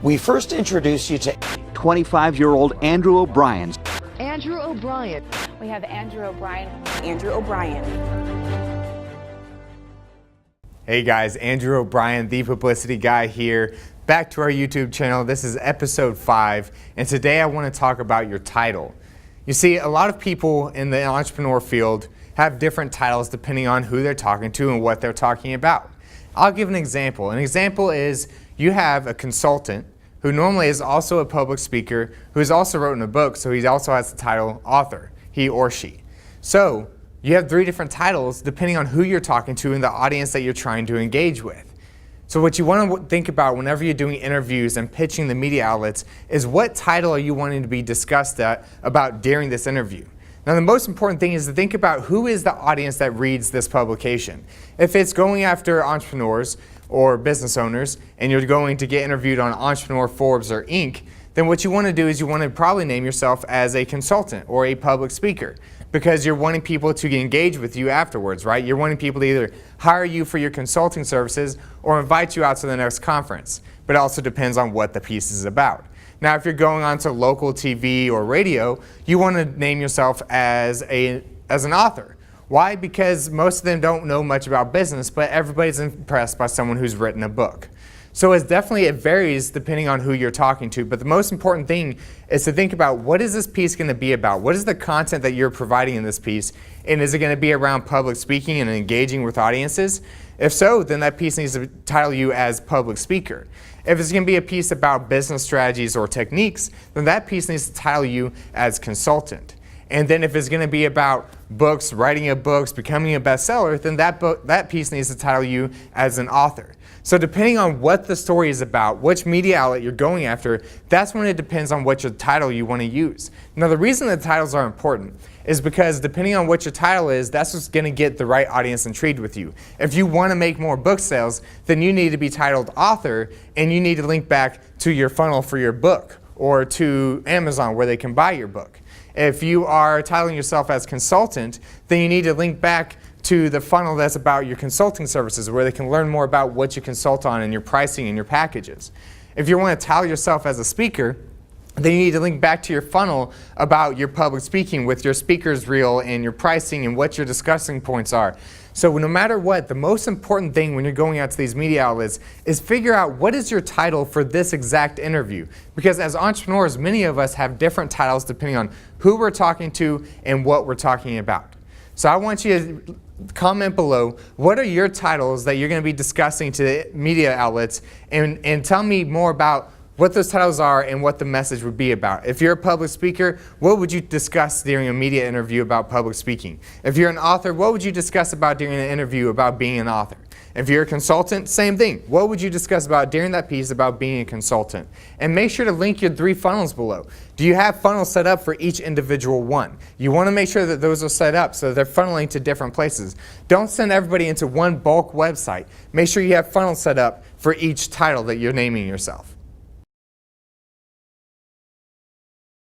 We first introduce you to 25-year-old Andrew O'Brien. Andrew O'Brien. We have Andrew O'Brien. Andrew O'Brien. Hey guys, Andrew O'Brien, the Publicity Guy here. Back to our YouTube channel. This is episode 5, and today I want to talk about your title. You see, a lot of people in the entrepreneur field have different titles depending on who they're talking to and what they're talking about. I'll give an example. An example is you have a consultant who normally is also a public speaker who has also written a book, so he also has the title author, he or she. So you have 3 different titles depending on who you're talking to and the audience that you're trying to engage with. So what you want to think about whenever you're doing interviews and pitching the media outlets is what title are you wanting to be discussed about during this interview. Now the most important thing is to think about who is the audience that reads this publication. If it's going after entrepreneurs or business owners and you're going to get interviewed on Entrepreneur, Forbes, or Inc., then what you want to do is you want to probably name yourself as a consultant or a public speaker because you're wanting people to engage with you afterwards, right? You're wanting people to either hire you for your consulting services or invite you out to the next conference, but it also depends on what the piece is about. Now, if you're going on to local TV or radio, you want to name yourself as an author. Why? Because most of them don't know much about business, but everybody's impressed by someone who's written a book. So it varies depending on who you're talking to, but the most important thing is to think about what is this piece going to be about? What is the content that you're providing in this piece? And is it going to be around public speaking and engaging with audiences? If so, then that piece needs to title you as public speaker. If it's going to be a piece about business strategies or techniques, then that piece needs to title you as consultant. And then if it's going to be about books, writing of books, becoming a bestseller, then that piece needs to title you as an author. So depending on what the story is about, which media outlet you're going after, that's when it depends on what your title you want to use. Now the reason that titles are important is because depending on what your title is, that's what's going to get the right audience intrigued with you. If you want to make more book sales, then you need to be titled author and you need to link back to your funnel for your book or to Amazon where they can buy your book. If you are titling yourself as consultant, then you need to link back to the funnel that's about your consulting services where they can learn more about what you consult on and your pricing and your packages. If you want to title yourself as a speaker, then you need to link back to your funnel about your public speaking with your speaker's reel and your pricing and what your discussing points are. So no matter what, the most important thing when you're going out to these media outlets is figure out what is your title for this exact interview. Because as entrepreneurs, many of us have different titles depending on who we're talking to and what we're talking about. So I want you to comment below, what are your titles that you're going to be discussing to the media outlets, and tell me more about what those titles are and what the message would be about. If you're a public speaker, what would you discuss during a media interview about public speaking? If you're an author, what would you discuss about during an interview about being an author? If you're a consultant, same thing. What would you discuss about during that piece about being a consultant? And make sure to link your 3 funnels below. Do you have funnels set up for each individual one? You want to make sure that those are set up so they're funneling to different places. Don't send everybody into one bulk website. Make sure you have funnels set up for each title that you're naming yourself.